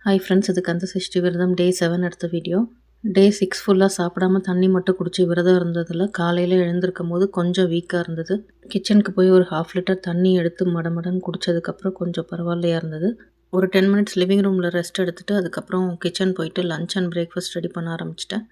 Hi friends, இது கந்த சஷ்டி விரதம் டே 7 எடுத்த வீடியோ. டே 6 ஃபுல்லாக சாப்பிடாம தண்ணி மட்டும் குடிச்சு விரதம் இருந்ததில் காலையில் எழுந்திருக்கும் போது கொஞ்சம் வீக்காக இருந்தது. கிச்சனுக்கு போய் ஒரு 1/2 லிட்டர் தண்ணி எடுத்து மடமடன்னு குடித்ததுக்கப்புறம் கொஞ்சம் பரவாயில்லையா இருந்தது. ஒரு 10 மினிட்ஸ் லிவிங் ரூமில் ரெஸ்ட் எடுத்துகிட்டு அதுக்கப்புறம் கிச்சன் போயிட்டு லஞ்ச் அண்ட் பிரேக்ஃபாஸ்ட் ரெடி பண்ண ஆரம்பிச்சிட்டேன்.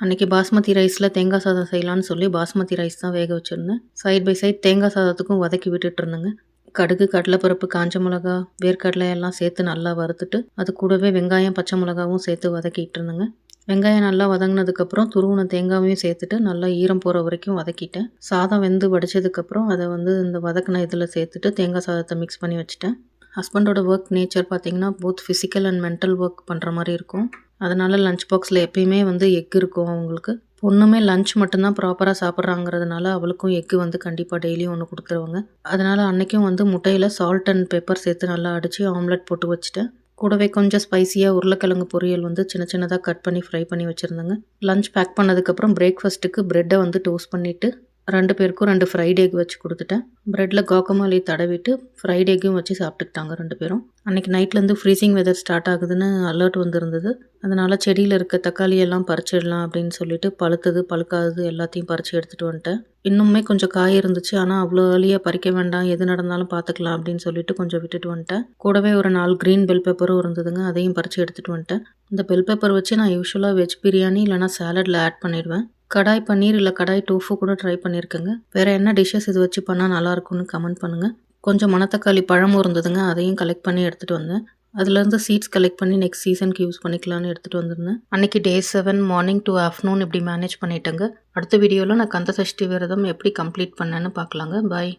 அன்றைக்கி பாஸ்மதி ரைஸில் தேங்காய் சாதம் செய்யலான்னு சொல்லி பாஸ்மதி ரைஸ் தான் வேக வச்சுருந்தேன். சைட் பை சைட் தேங்காய் சாதத்துக்கும் வதக்கி விட்டுட்டு இருந்தேங்க. கடுகு, கடலைப்பருப்பு, காஞ்ச மிளகா, வேர்க்கடலை எல்லாம் சேர்த்து நல்லா வறுத்துட்டு அது கூடவே வெங்காயம், பச்சை மிளகாவும் சேர்த்து வதக்கிட்டு இருந்தேங்க. வெங்காயம் நல்லா வதங்கினதுக்கப்புறம் துருவின தேங்காயும் சேர்த்துட்டு நல்லா ஈரம் போகிற வரைக்கும் வதக்கிட்டேன். சாதம் வெந்து வடித்ததுக்கப்புறம் அதை இந்த வதக்கின இதில் சேர்த்துட்டு தேங்காய் சாதத்தை மிக்ஸ் பண்ணி வச்சுட்டேன். ஹஸ்பண்டோட ஒர்க் நேச்சர் பார்த்திங்கன்னா both physical and mental work பண்ணுற மாதிரி இருக்கும். அதனால் லஞ்ச் பாக்ஸில் எப்பயுமே எக் இருக்கும் அவங்களுக்கு. பொண்ணுமே லஞ்ச் மட்டும்தான் ப்ராப்பராக சாப்பிட்றாங்கிறதுனால அவளுக்கும் எக்கு கண்டிப்பாக டெய்லியும் ஒன்று கொடுத்துருவாங்க. அதனால் அன்றைக்கும் முட்டையில் சால்ட் அண்ட் பெப்பர் சேர்த்து நல்லா அடித்து ஆம்லெட் போட்டு வச்சுட்டேன். கூடவே கொஞ்சம் ஸ்பைசியாக உருளைக்கிழங்கு பொரியல் சின்ன சின்னதாக கட் பண்ணி ஃப்ரை பண்ணி வச்சுருந்தேங்க. லஞ்ச் பேக் பண்ணதுக்கப்புறம் பிரேக்ஃபாஸ்ட்டுக்கு ப்ரெட்டை டோஸ்ட் பண்ணிவிட்டு 2 பேருக்கும் 2 ஃப்ரைட் எக் வச்சு கொடுத்துட்டேன். ப்ரெட்டில் காக்கமாலி தடவிட்டு ஃப்ரைட் எக்கும் வச்சு சாப்பிட்டுக்கிட்டாங்க 2 பேரும். அன்றைக்கி நைட்லேருந்து ஃப்ரீசிங் வெதர் ஸ்டார்ட் ஆகுதுன்னு அலர்ட் வந்திருந்தது. அதனால் செடியில் இருக்க தக்காளியெல்லாம் பறிச்சிடலாம் அப்படின்னு சொல்லிட்டு பழுத்தது பழுக்காதது எல்லாத்தையும் பறித்து எடுத்துகிட்டு வந்துட்டேன். இன்னுமே கொஞ்சம் காய் இருந்துச்சு, ஆனால் அவ்வளோ ஏர்லியாக பறிக்க வேண்டாம், எது நடந்தாலும் பார்த்துக்கலாம் அப்படின்னு சொல்லிட்டு கொஞ்சம் விட்டுட்டு வந்துட்டேன். கூடவே ஒரு 4 க்ரீன் பெல் பெப்பரும் இருந்ததுங்க, அதையும் பறித்து எடுத்துகிட்டு வந்துட்டேன். இந்த பெல் பெப்பர் வச்சு நான் யூஸ்வலாக வெஜ் பிரியாணி இல்லைனா சாலடில் ஆட் பண்ணிடுவேன். கடாய் பன்னீர் இல்லை கடாய் டோஃபு கூட ட்ரை பண்ணியிருக்கேங்க. வேறு என்ன டிஷ்ஷஸ் இது வச்சு பண்ணால் நல்லாயிருக்கும்னு கமெண்ட் பண்ணுங்கள். கொஞ்சம் மணத்தக்காளி பழமும் இருந்ததுங்க, அதையும் கலெக்ட் பண்ணி எடுத்துகிட்டு வந்தேன். அதுலேருந்து சீட்ஸ் கலெக்ட் பண்ணி நெக்ஸ்ட் சீசனுக்கு யூஸ் பண்ணிக்கலான்னு எடுத்துகிட்டு வந்திருந்தேன். அன்றைக்கி டே 7 மார்னிங் டு ஆஃப்டர்நூன் இப்படி மேனேஜ் பண்ணிட்டேங்க. அடுத்த வீடியோவில் நான் கந்த சஷ்டி விரதம் எப்படி கம்ப்ளீட் பண்ணேன்னு பார்க்கலாங்க. பாய்.